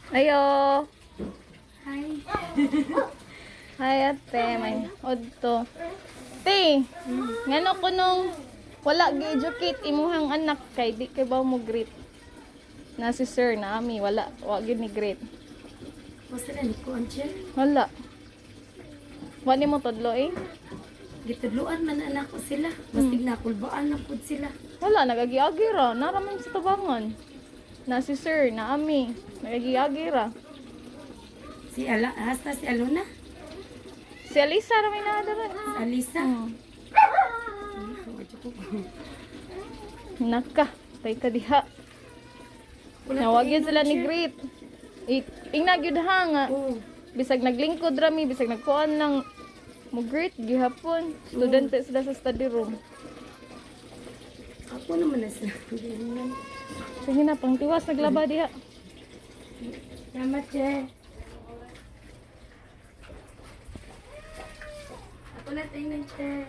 Ayo. Hi. Hi ate, may odto. Te, ngano ko nung wala gi-educate imuhang anak kay di kay ba mo greet. Na si sir na ami wala wa gyud ni greet. Basta na ni ko anche. Wala. Wa ni mo tudlo eh. Gitudluan man anak ko sila. Bastig nakulbaan na pud sila. Wala nagagiagi ra, naraman sa tabangan. Na si sir na ami nagagiagi ra. Si hasta si Alona, Si Alisa ra may nadara. si Alisa. Naka, tay ka diha. Nawagyan sila ni greet. Ingna gyud ha nga. Oh, Bisag naglingkod rami, bisag nagkuan lang mo greet gihapon. Studente sila sa study room. ako naman na sila. Sige na, pangtiwas naglaba diha. Salamat, Che. Ako na tingnan, Che.